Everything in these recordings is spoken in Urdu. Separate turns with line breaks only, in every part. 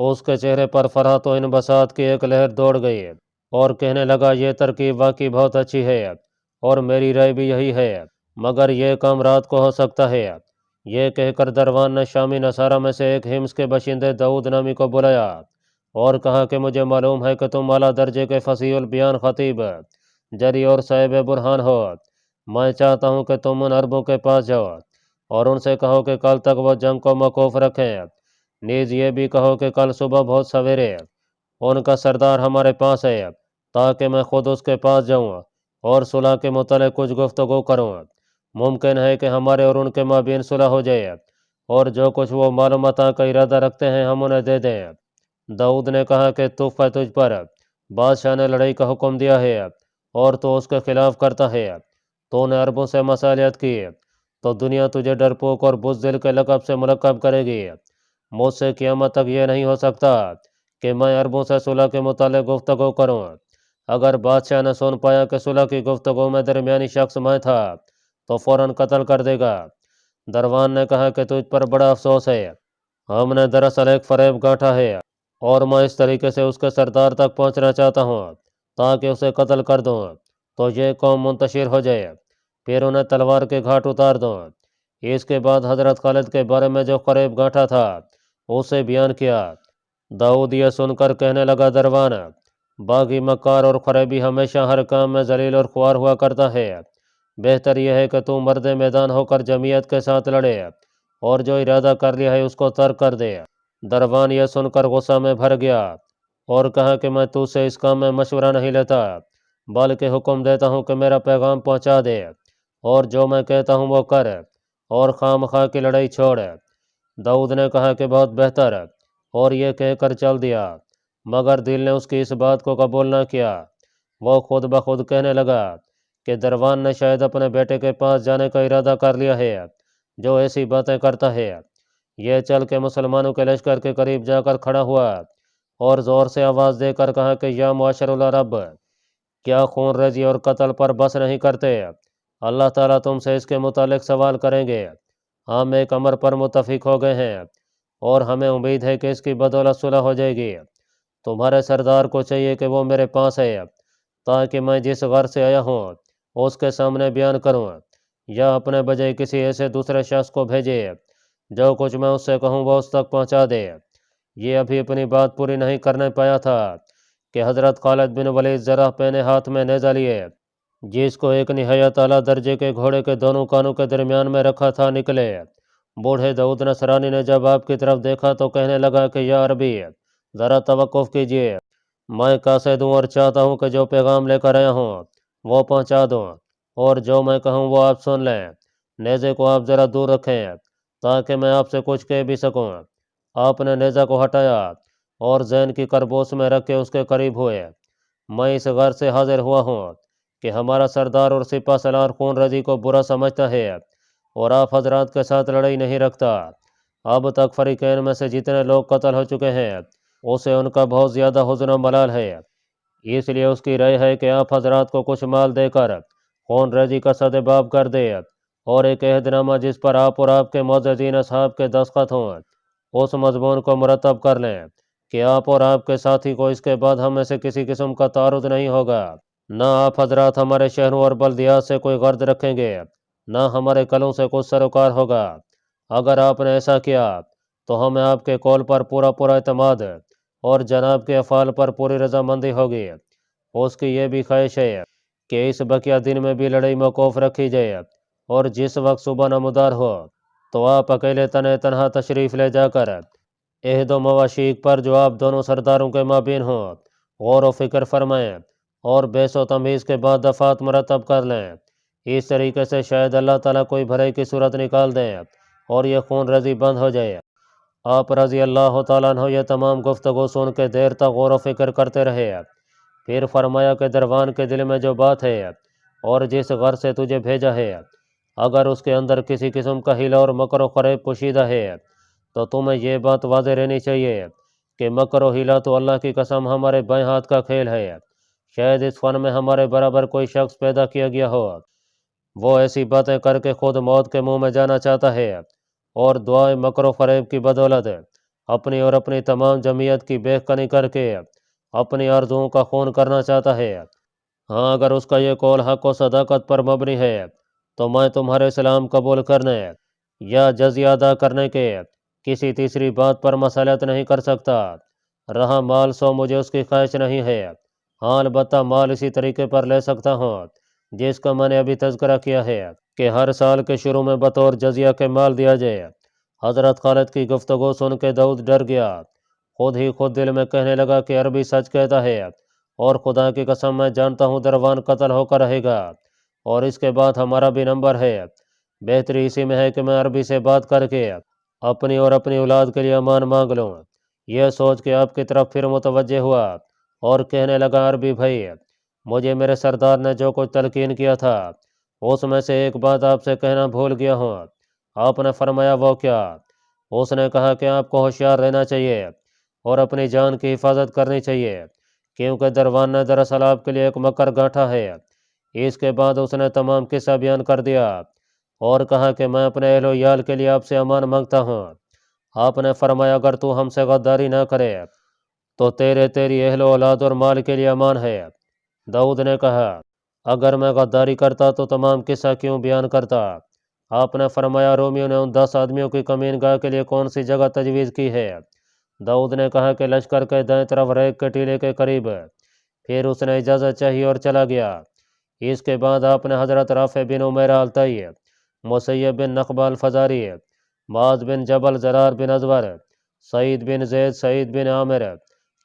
اس کے چہرے پر فرحت و انبساط کی ایک لہر دوڑ گئی اور کہنے لگا یہ ترکیب واقعی بہت اچھی ہے اور میری رائے بھی یہی ہے، مگر یہ کام رات کو ہو سکتا ہے۔ یہ کہہ کر دروان نے شامی نصارہ میں سے ایک ہمس کے باشندے داؤد نامی کو بلایا اور کہا کہ مجھے معلوم ہے کہ تم اعلیٰ درجے کے فصیح البیان خطیب، جری اور صاحب برہان ہو۔ میں چاہتا ہوں کہ تم ان عربوں کے پاس جاؤ اور ان سے کہو کہ کل تک وہ جنگ کو موقوف رکھیں، نیز یہ بھی کہو کہ کل صبح بہت سویرے ان کا سردار ہمارے پاس ہے تاکہ میں خود اس کے پاس جاؤں اور صلح کے متعلق کچھ گفتگو کروں۔ ممکن ہے کہ ہمارے اور ان کے مابین صلح ہو جائے اور جو کچھ وہ معلومات کا ارادہ رکھتے ہیں ہم انہیں دے دیں۔ داؤد نے کہا کہ تحفہ تجھ پر، بادشاہ نے لڑائی کا حکم دیا ہے اور تو اس کے خلاف کرتا ہے، تو نے عربوں سے مصالحت کی تو دنیا تجھے ڈرپوک اور بزدل کے لقب سے ملقب کرے گی۔ مجھ سے قیامت تک یہ نہیں ہو سکتا کہ میں عربوں سے صلح کے متعلق گفتگو کروں۔ اگر بادشاہ نے سن پایا کہ صلح کی گفتگو میں درمیانی شخص میں تھا تو فوراً قتل کر دے گا۔ دروان نے کہا کہ تجھ پر بڑا افسوس ہے، ہم نے دراصل ایک فریب گانٹھا ہے اور میں اس طریقے سے اس کے سردار تک پہنچنا چاہتا ہوں تاکہ اسے قتل کر دوں تو یہ قوم منتشر ہو جائے، پھر انہیں تلوار کے گھاٹ اتار دوں۔ اس کے بعد حضرت خالد کے بارے میں جو فریب گانٹھا تھا اسے بیان کیا۔ داؤد یہ سن کر کہنے لگا دروان، باغی مکار اور فریبی ہمیشہ ہر کام میں ذلیل اور خوار ہوا کرتا ہے، بہتر یہ ہے کہ تو مرد میدان ہو کر جمعیت کے ساتھ لڑے اور جو ارادہ کر لیا ہے اس کو ترک کر دے۔ دروان یہ سن کر غصہ میں بھر گیا اور کہا کہ میں تو سے اس کام میں مشورہ نہیں لیتا بلکہ حکم دیتا ہوں کہ میرا پیغام پہنچا دے اور جو میں کہتا ہوں وہ کر اور خام خواہ کی لڑائی چھوڑ۔ داؤد نے کہا کہ بہت بہتر، اور یہ کہہ کر چل دیا، مگر دل نے اس کی اس بات کو قبول نہ کیا۔ وہ خود بخود کہنے لگا کہ دروان نے شاید اپنے بیٹے کے پاس جانے کا ارادہ کر لیا ہے جو ایسی باتیں کرتا ہے۔ یہ چل کے مسلمانوں کے لشکر کے قریب جا کر کھڑا ہوا اور زور سے آواز دے کر کہا کہ یا معاشر العرب، کیا خون ریزی اور قتل پر بس نہیں کرتے؟ اللہ تعالیٰ تم سے اس کے متعلق سوال کریں گے۔ ہم ایک امر پر متفق ہو گئے ہیں اور ہمیں امید ہے کہ اس کی بدولت صلح ہو جائے گی۔ تمہارے سردار کو چاہیے کہ وہ میرے پاس ہے تاکہ میں جس غرض سے آیا ہوں اس کے سامنے بیان کروں، یا اپنے بجائے کسی ایسے دوسرے شخص کو بھیجے جو کچھ میں اس سے کہوں وہ اس تک پہنچا دے۔ یہ ابھی اپنی بات پوری نہیں کرنے پایا تھا کہ حضرت خالد بن ولید ذرا پہنے ہاتھ میں نیزہ لیے جس کو ایک نہایت اعلیٰ درجے کے گھوڑے کے دونوں کانوں کے درمیان میں رکھا تھا نکلے۔ بوڑھے داؤد نصرانی نے جب آپ کی طرف دیکھا تو کہنے لگا کہ یا عربی، ذرا توقف کیجیے، میں قاصد ہوں اور چاہتا ہوں کہ جو پیغام لے کر آیا ہوں وہ پہنچا دوں، اور جو میں کہوں وہ آپ سن لیں۔ نیزے کو آپ ذرا دور رکھیں تاکہ میں آپ سے کچھ کہہ بھی سکوں۔ آپ نے نیزہ کو ہٹایا اور زین کی کربوس میں رکھ کے اس کے قریب ہوئے۔ میں اس غرض سے حاضر ہوا ہوں کہ ہمارا سردار اور سپہ سالار خون ریزی کو برا سمجھتا ہے اور آپ حضرات کے ساتھ لڑائی نہیں رکھتا۔ اب تک فریقین میں سے جتنے لوگ قتل ہو چکے ہیں اسے ان کا بہت زیادہ حزن و ملال ہے، اس لیے اس کی رائے ہے کہ آپ حضرات کو کچھ مال دے کر خون ریزی کا سدباب کر دے اور ایک عہد نامہ جس پر آپ اور آپ کے معززین اصحاب کے دستخط ہوں اس مضمون کو مرتب کر لیں کہ آپ اور آپ کے ساتھی کو اس کے بعد ہم میں سے کسی قسم کا تعارض نہیں ہوگا، نہ آپ حضرات ہمارے شہروں اور بلدیات سے کوئی غرض رکھیں گے، نہ ہمارے قلعوں سے کچھ سروکار ہوگا۔ اگر آپ نے ایسا کیا تو ہمیں آپ کے قول پر پورا اعتماد اور جناب کے افعال پر پوری رضامندی ہوگی۔ اس کی یہ بھی خواہش ہے کہ اس بقیہ دن میں بھی لڑائی موقوف رکھی جائے اور جس وقت صبح نمودار ہو تو آپ اکیلے تنہا تشریف لے جا کر عہد و مواشیق پر جو آپ دونوں سرداروں کے مابین ہوں غور و فکر فرمائیں اور بیس و تمیز کے بعد دفعات مرتب کر لیں۔ اس طریقے سے شاید اللہ تعالیٰ کوئی بھلائی کی صورت نکال دیں اور یہ خون ریزی بند ہو جائے۔ آپ رضی اللہ تعالیٰ عنہ یہ تمام گفتگو سن کے دیر تک غور و فکر کرتے رہے، پھر فرمایا کہ دروان کے دل میں جو بات ہے اور جس غرض سے تجھے بھیجا ہے اگر اس کے اندر کسی قسم کا ہیلا اور مکر و فریب پوشیدہ ہے تو تمہیں یہ بات واضح رہنی چاہیے کہ مکر و ہیلا تو اللہ کی قسم ہمارے بائیں ہاتھ کا کھیل ہے، شاید اس فن میں ہمارے برابر کوئی شخص پیدا کیا گیا ہو، وہ ایسی باتیں کر کے خود موت کے منہ میں جانا چاہتا ہے اور دعائے مکر و فریب کی بدولت اپنی اور اپنی تمام جمعیت کی بے کنی کر کے اپنی آرزوؤں کا خون کرنا چاہتا ہے۔ ہاں، اگر اس کا یہ قول حق و صداقت پر مبنی ہے تو میں تمہارے اسلام قبول کرنے یا جزیہ ادا کرنے کے کسی تیسری بات پر مسالت نہیں کر سکتا۔ رہا مال، سو مجھے اس کی خواہش نہیں ہے۔ ہاں، البتہ مال اسی طریقے پر لے سکتا ہوں جس کا میں نے ابھی تذکرہ کیا ہے کہ ہر سال کے شروع میں بطور جزیہ کے مال دیا جائے۔ حضرت خالد کی گفتگو سن کے داؤد ڈر گیا، خود ہی خود دل میں کہنے لگا کہ عربی سچ کہتا ہے، اور خدا کی قسم میں جانتا ہوں دروان قتل ہو کر رہے گا، اور اس کے بعد ہمارا بھی نمبر ہے۔ بہتری اسی میں ہے کہ میں عربی سے بات کر کے اپنی اور اپنی اولاد کے لیے امان مانگ لوں۔ یہ سوچ کے آپ کی طرف پھر متوجہ ہوا اور کہنے لگا، عربی بھائی، مجھے میرے سردار نے جو کچھ تلقین کیا تھا اس میں سے ایک بات آپ سے کہنا بھول گیا ہوں۔ آپ نے فرمایا، وہ کیا؟ اس نے کہا کہ آپ کو ہوشیار رہنا چاہیے اور اپنی جان کی حفاظت کرنی چاہیے، کیونکہ دروان نے دراصل آپ کے لیے ایک مکر گانٹھا ہے۔ اس کے بعد اس نے تمام قصہ بیان کر دیا اور کہا کہ میں اپنے اہل و عیال کے لیے آپ سے امان مانگتا ہوں۔ آپ نے فرمایا، اگر تو ہم سے غداری نہ کرے تو تیری اہل و اولاد اور مال کے لیے امان ہے۔ داؤد نے کہا، اگر میں غداری کرتا تو تمام قصہ کیوں بیان کرتا؟ آپ نے فرمایا، رومیوں نے ان 10 آدمیوں کی کمین گاہ کے لیے کون سی جگہ تجویز کی ہے؟ داؤد نے کہا کہ لشکر کے دائیں طرف ریگ کے ٹیلے کے قریب۔ پھر اس نے اجازت چاہی اور چلا گیا۔ اس کے بعد آپ نے حضرت رافع بن عمیرہ الطئی، مسیب بن نقبہ الفزاری، معاذ بن جبل، زرار بن ازور، سعید بن زید، سعید بن عامر،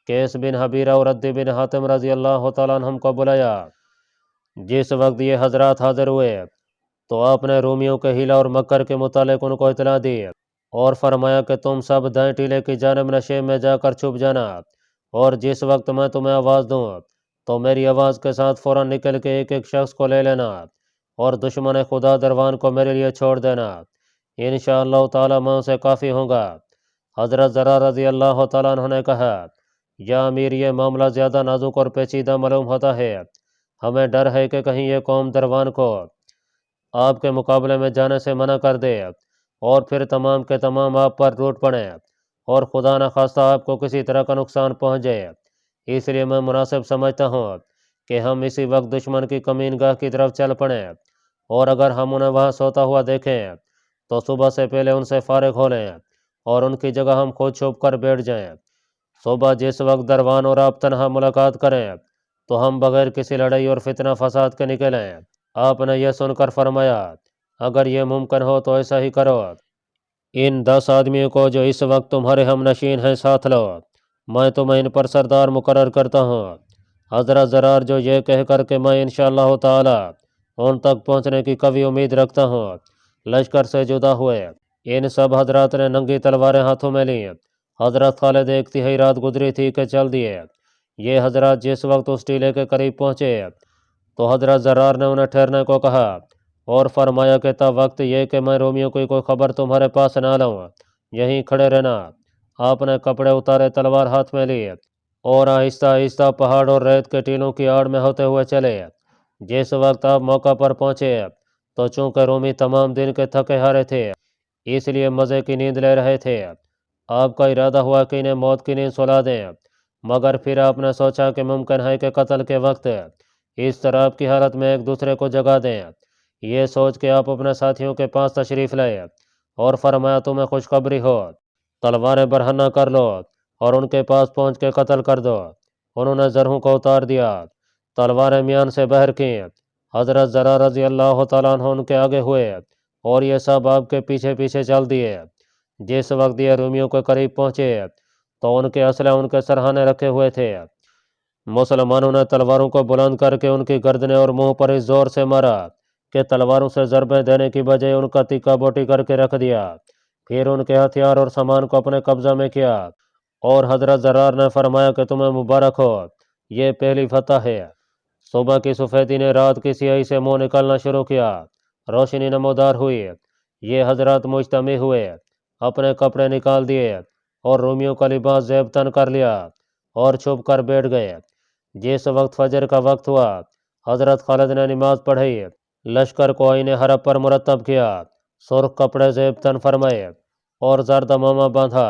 کیس بن حبیرہ اور عدی بن حاتم رضی اللہ تعالیٰ عنہم کو بلایا۔ جس وقت یہ حضرات حاضر ہوئے تو آپ نے رومیوں کے حیلہ اور مکر کے متعلق ان کو اطلاع دی اور فرمایا کہ تم سب دائیں ٹیلے کی جانب نشے میں جا کر چھپ جانا، اور جس وقت میں تمہیں آواز دوں تو میری آواز کے ساتھ فوراً نکل کے ایک ایک شخص کو لے لینا اور دشمن خدا دروان کو میرے لیے چھوڑ دینا۔ انشاءاللہ تعالی میں اسے کافی ہوں گا۔ حضرت زرار رضی اللہ تعالیٰ عنہ نے کہا، یا امیر، یہ معاملہ زیادہ نازک اور پیچیدہ معلوم ہوتا ہے۔ ہمیں ڈر ہے کہ کہیں یہ قوم دروان کو آپ کے مقابلے میں جانے سے منع کر دے اور پھر تمام کے تمام آپ پر ٹوٹ پڑیں اور خدا نخواستہ آپ کو کسی طرح کا نقصان پہنچ جائے۔ اس لیے میں مناسب سمجھتا ہوں کہ ہم اسی وقت دشمن کی کمین گاہ کی طرف چل پڑیں، اور اگر ہم انہیں وہاں سوتا ہوا دیکھیں تو صبح سے پہلے ان سے فارغ ہو لیں اور ان کی جگہ ہم خود چھپ کر بیٹھ جائیں۔ صبح جس وقت دروان اور آپ تنہا ملاقات کریں تو ہم بغیر کسی لڑائی اور فتنہ فساد کے نکلیں۔ آپ نے یہ سن کر فرمایا، اگر یہ ممکن ہو تو ایسا ہی کرو۔ ان 10 آدمیوں کو جو اس وقت تمہارے ہم نشین ہیں ساتھ لو، میں تمہیں ان پر سردار مقرر کرتا ہوں۔ حضرت زرار، جو یہ کہہ کر کہ میں انشاءاللہ تعالی ان تک پہنچنے کی قوی امید رکھتا ہوں، لشکر سے جدا ہوئے۔ ان سب حضرات نے ننگی تلواریں ہاتھوں میں لیں۔ حضرت خالد 1/3 رات گزری تھی کہ چل دیے۔ یہ حضرات جس وقت اس ٹیلے کے قریب پہنچے تو حضرت زرار نے انہیں ٹھہرنے کو کہا اور فرمایا کہ تا وقت یہ کہ میں رومیوں کی کوئی خبر تمہارے پاس نہ لاؤں یہیں کھڑے رہنا۔ آپ نے کپڑے اتارے، تلوار ہاتھ میں لی اور آہستہ آہستہ پہاڑ اور ریت کے ٹیلوں کی آڑ میں ہوتے ہوئے چلے۔ جس وقت آپ موقع پر پہنچے تو چونکہ رومی تمام دن کے تھکے ہارے تھے اس لیے مزے کی نیند لے رہے تھے۔ آپ کا ارادہ ہوا کہ انہیں موت کی نیند سلا دیں، مگر پھر آپ نے سوچا کہ ممکن ہے کہ قتل کے وقت اس طرح کی حالت میں ایک دوسرے کو جگا دیں۔ یہ سوچ کے آپ اپنے ساتھیوں کے پاس تشریف لائے اور فرمایا، تمہیں خوشخبری ہو، تلواریں برہنہ کر لو اور ان کے پاس پہنچ کے قتل کر دو۔ انہوں نے زرہوں کو اتار دیا، تلواریں میان سے بہر کیں۔ حضرت زرار رضی اللہ تعالیٰ عنہ ان کے آگے ہوئے اور یہ سب آپ کے پیچھے پیچھے چل دیے۔ جس وقت یہ رومیوں کے قریب پہنچے تو ان کے اسلحے ان کے سرہانے رکھے ہوئے تھے۔ مسلمانوں نے تلواروں کو بلند کر کے ان کی گردنیں اور منہ پر اس زور سے مارا کہ تلواروں سے ضربیں دینے کی بجائے ان کا تکہ بوٹی کر کے رکھ دیا۔ پھر ان کے ہتھیار اور سامان کو اپنے قبضہ میں کیا اور حضرت زرار نے فرمایا کہ تمہیں مبارک ہو، یہ پہلی فتح ہے۔ صبح کی سفیدی نے رات کی سیاہی سے منہ نکالنا شروع کیا، روشنی نمودار ہوئی۔ یہ حضرات مجتمع ہوئے، اپنے کپڑے نکال دیے اور رومیوں کا لباس زیب تن کر لیا اور چھپ کر بیٹھ گئے۔ جس وقت فجر کا وقت ہوا حضرت خالد نے نماز پڑھی، لشکر کو آئین حرب پر مرتب کیا، سرخ کپڑے زیب تن فرمائے اور زرد امامہ باندھا۔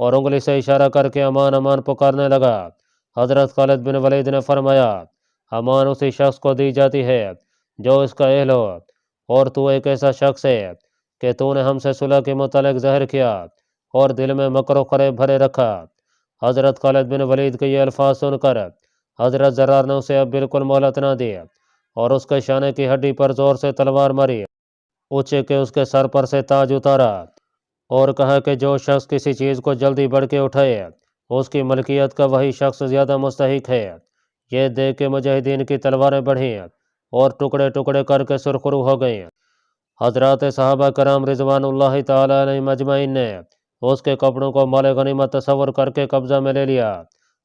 اور انگلی سے اشارہ کر کے امان امان پکارنے لگا۔ حضرت خالد بن ولید نے فرمایا، امان اسی شخص کو دی جاتی ہے جو اس کا اہل ہو، اور تو ایک ایسا شخص ہے کہ تو نے ہم سے صلح کے متعلق ظاہر کیا اور دل میں مکر و فریب بھرے رکھا۔ حضرت خالد بن ولید کے یہ الفاظ سن کر حضرت زرار نے اسے اب بالکل مہلت نہ دی اور اس کے شانے کی ہڈی پر زور سے تلوار ماری، اونچے کے اس کے سر پر سے تاج اتارا اور کہا کہ جو شخص کسی چیز کو جلدی بڑھ کے اٹھائے اس کی ملکیت کا وہی شخص زیادہ مستحق ہے۔ یہ دیکھ کے مجاہدین کی تلواریں بڑھیں اور ٹکڑے ٹکڑے کر کے سرخرو ہو گئیں۔ حضرات صحابہ کرام رضوان اللہ تعالی علیہم اجمعین نے اس کے کپڑوں کو مال غنیمت تصور کر کے قبضہ میں لے لیا۔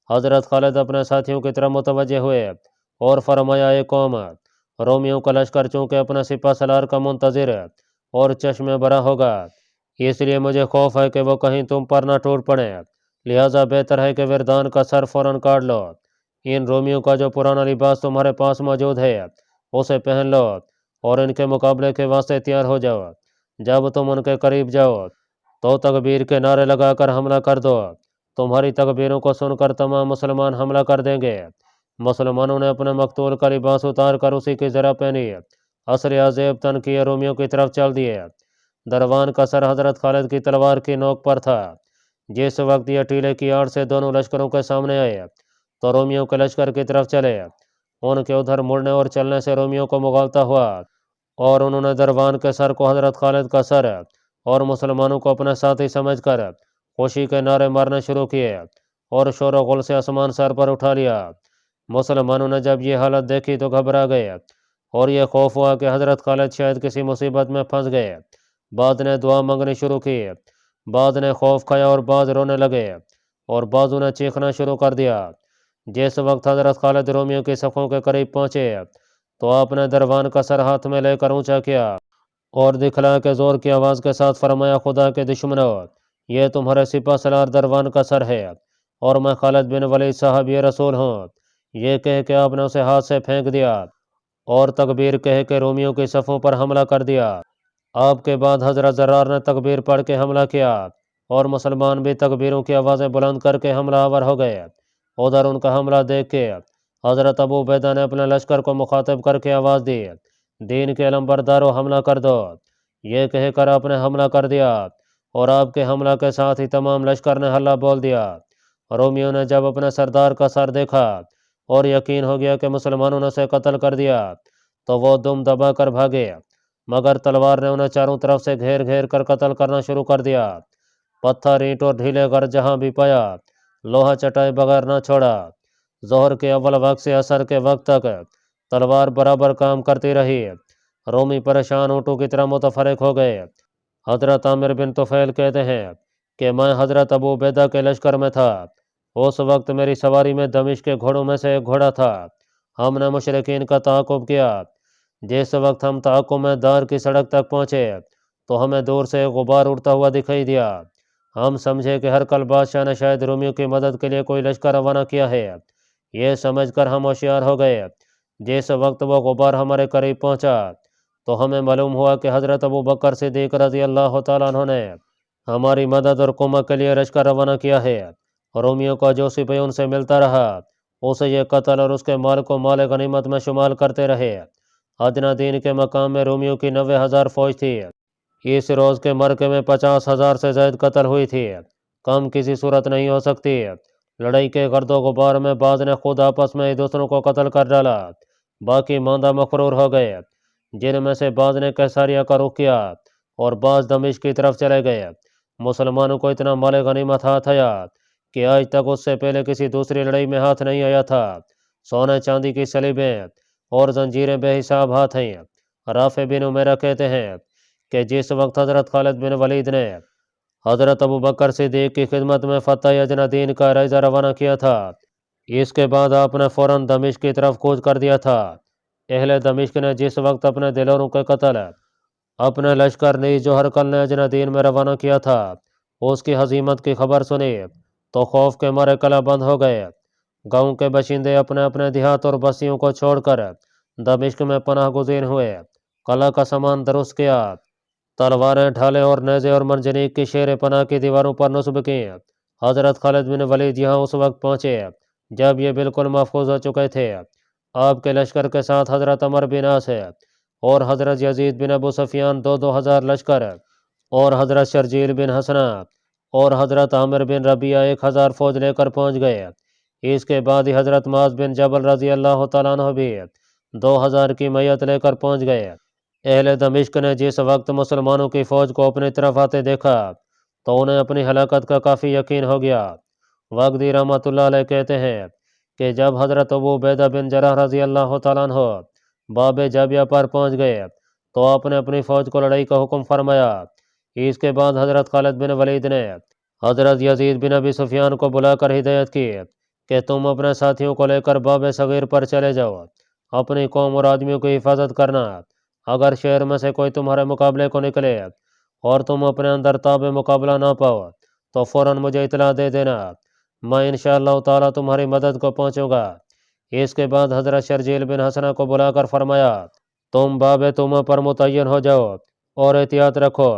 حضرت خالد اپنے ساتھیوں کی طرف متوجہ ہوئے اور فرمایا، اے قوم، رومیوں کا لشکر چونکہ اپنے سپہ سالار کا منتظر اور چشم برا ہوگا، اس لیے مجھے خوف ہے کہ وہ کہیں تم پر نہ ٹوٹ پڑے، لہٰذا بہتر ہے کہ وردان کا سر فوراً کاٹ لو۔ ان رومیوں کا جو پرانا لباس تمہارے پاس موجود ہے اسے پہن لو اور ان کے مقابلے کے واسطے تیار ہو جاؤ۔ جب تم ان کے قریب جاؤ تو تکبیر کے نعرے لگا کر حملہ کر دو۔ تمہاری تکبیروں کو سن کر تمام مسلمان حملہ کر دیں گے۔ مسلمانوں نے اپنے مقتول کا لباس اتار کر اسی کی زرہ پہنی، اسلحہ زیب تن کیے رومیوں کی طرف چل دیے۔ دروان کا سر حضرت خالد کی تلوار کی نوک پر تھا۔ جس وقت یہ ٹیلے کی آڑ سے دونوں لشکروں کے سامنے آئے تو رومیوں کے لشکر کی طرف چلے۔ ان کے ادھر مڑنے اور چلنے سے رومیوں کو مغالطہ ہوا اور انہوں نے دروان کے سر کو حضرت خالد کا سر اور مسلمانوں کو اپنے ساتھی سمجھ کر خوشی کے نعرے مارنے شروع کیے اور شور و غل سے آسمان سر پر اٹھا لیا۔ مسلمانوں نے جب یہ حالت دیکھی تو گھبرا گئے اور یہ خوف ہوا کہ حضرت خالد شاید کسی مصیبت میں پھنس گئے۔ بعض نے دعا مانگنی شروع کی، بعض نے خوف کھایا اور بعض رونے لگے اور بعضوں نے چیخنا شروع کر دیا۔ جس وقت حضرت خالد رومیوں کی صفوں کے قریب پہنچے تو آپ نے دروان کا سر ہاتھ میں لے کر اونچا کیا اور دکھلا کے زور کی آواز کے ساتھ فرمایا، خدا کے دشمنوں، یہ تمہارے سپہ سالار دروان کا سر ہے اور میں خالد بن ولید صاحب یہ رسول ہوں۔ یہ کہہ کے آپ نے اسے ہاتھ سے پھینک دیا اور تکبیر کہہ کے رومیوں کی صفوں پر حملہ کر دیا۔ آپ کے بعد حضرت زرار نے تکبیر پڑھ کے حملہ کیا اور مسلمان بھی تکبیروں کی آوازیں بلند کر کے حملہ آور ہو گئے۔ ادھر ان کا حملہ دیکھ کے حضرت ابو عبیدہ نے اپنے لشکر کو مخاطب کر کے آواز دی، دین کے علمبرداروں حملہ کر دو۔ یہ کہہ کر آپ نے حملہ کر دیا اور آپ کے حملہ کے ساتھ ہی تمام لشکر نے ہلہ بول دیا۔ رومیوں نے جب اپنے سردار کا سر دیکھا اور یقین ہو گیا کہ مسلمانوں نے اسے قتل کر دیا تو وہ دم دبا کر بھاگے، مگر تلوار نے انہیں چاروں طرف سے گھیر گھیر کر قتل کرنا شروع کر دیا۔ پتھر، اینٹ اور ڈھیلے گر جہاں بھی پایا لوہا چٹائے بغیر نہ چھوڑا۔ ظہر کے اول وقت سے عصر کے وقت تک تلوار برابر کام کرتی رہی۔ رومی پریشان اونٹوں کی طرح متفرق ہو گئے۔ حضرت عامر بن طفیل کہتے ہیں کہ میں حضرت ابو عبیدہ کے لشکر میں تھا۔ اس وقت میری سواری میں دمشق کے گھوڑوں میں سے ایک گھوڑا تھا۔ ہم نے مشرکین کا تعاقب کیا۔ جس وقت ہم تعاقب میں دار کی سڑک تک پہنچے تو ہمیں دور سے ایک غبار اڑتا ہوا دکھائی دیا۔ ہم سمجھے کہ ہرقل بادشاہ نے شاید رومیوں کی مدد کے لیے کوئی لشکر روانہ کیا ہے۔ یہ سمجھ کر ہم ہوشیار ہو گئے۔ جس وقت وہ غبار ہمارے قریب پہنچا تو ہمیں معلوم ہوا کہ حضرت ابو بکر صدیق رضی اللہ تعالیٰ عنہ نے ہماری مدد اور کمک کے لیے لشکر روانہ کیا ہے۔ رومیوں کا جو سپاہی ان سے ملتا رہا اسے یہ قتل اور اس کے مال کو مال غنیمت میں شمار کرتے رہے۔ ادنا دین کے مقام میں رومیوں کی 90,000 فوج تھی۔ اس روز کے مرکے میں 50,000 سے زائد قتل ہوئی تھی۔ کم کسی صورت نہیں ہو سکتی۔ لڑائی کے گرد و غبار میں بعض نے خود آپس میں ہی دوسروں کو قتل کر ڈالا، باقی ماندہ مفرور ہو گئے، جن میں سے بعض نے کیساریہ کا رخ کیا اور بعض دمشق کی طرف چلے گئے۔ مسلمانوں کو اتنا مال غنیمت ہاتھ آیا کہ آج تک اس سے پہلے کسی دوسری لڑائی میں ہاتھ نہیں آیا تھا۔ سونے چاندی کی سلیبیں اور زنجیریں بے حساب ہاتھ ہیں۔ رافع بن عمیرہ کہتے ہیں کہ جس وقت حضرت خالد بن ولید نے حضرت ابو بکر صدیق کی خدمت میں فتح اجنادین کا رائزہ روانہ کیا تھا، اس کے بعد آپ نے فوراً دمشق کی طرف کوچ کر دیا تھا۔ اہل دمشق نے جس وقت اپنے دلوروں کے قتل اپنے لشکر نیز جو ہرقل نے اجنادین میں روانہ کیا تھا اس کی ہزیمت کی خبر سنی تو خوف کے مارے کلا بند ہو گئے۔ گاؤں کے باشندے اپنے اپنے دیہات اور بستیوں کو چھوڑ کر دمشق میں پناہ گزین ہوئے، قلعہ کا سامان درست کیا، تلواریں، ڈھالے اور نیزے اور منجنیق کی شیر پناہ کی دیواروں پر نصب کیں حضرت خالد بن ولید یہاں اس وقت پہنچے جب یہ بالکل محفوظ ہو چکے تھے۔ آپ کے لشکر کے ساتھ حضرت عمر بن عاص اور حضرت یزید بن ابو سفیان 2,000 لشکر اور حضرت شرجیل بن حسنہ اور حضرت عامر بن ربیعہ 1,000 فوج لے کر پہنچ گئے۔ اس کے بعد ہی حضرت معاذ بن جبل رضی اللہ تعالیٰ عنہ بھی 2,000 کی میت لے کر پہنچ گئے۔ اہل دمشق نے جس وقت مسلمانوں کی فوج کو اپنی طرف آتے دیکھا تو انہیں اپنی ہلاکت کا کافی یقین ہو گیا۔ وقدی رحمۃ اللہ علیہ کہتے ہیں کہ جب حضرت ابو عبیدہ بن جراح رضی اللہ تعالیٰ عنہ باب جابیہ پر پہنچ گئے تو آپ نے اپنی فوج کو لڑائی کا حکم فرمایا۔ اس کے بعد حضرت خالد بن ولید نے حضرت یزید بن ابی سفیان کو بلا کر ہدایت کی کہ تم اپنے ساتھیوں کو لے کر باب صغیر پر چلے جاؤ، اپنی قوم اور آدمیوں کی حفاظت کرنا۔ اگر شہر میں سے کوئی تمہارے مقابلے کو نکلے اور تم اپنے اندر تاب مقابلہ نہ پاؤ تو فوراً مجھے اطلاع دے دینا، میں انشاءاللہ تعالیٰ تمہاری مدد کو پہنچوں گا۔ اس کے بعد حضرت شرجیل بن حسنہ کو بلا کر فرمایا تم باب تومہ پر متعین ہو جاؤ اور احتیاط رکھو۔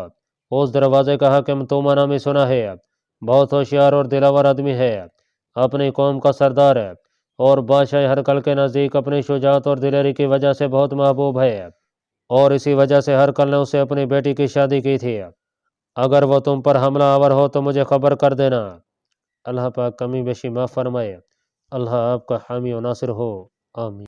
اس دروازے کا حاکم تومہ نامی سنا ہے، بہت ہوشیار اور دلاور آدمی ہے، اپنی قوم کا سردار ہے اور بادشاہ ہرقل کے نزدیک اپنی شجاعت اور دلیری کی وجہ سے بہت محبوب ہے، اور اسی وجہ سے ہرقل نے اسے اپنی بیٹی کی شادی کی تھی۔ اگر وہ تم پر حملہ آور ہو تو مجھے خبر کر دینا۔ اللہ پاک کمی بیشی معاف فرمائے۔ اللہ آپ کا حامی و ناصر ہو، آمین۔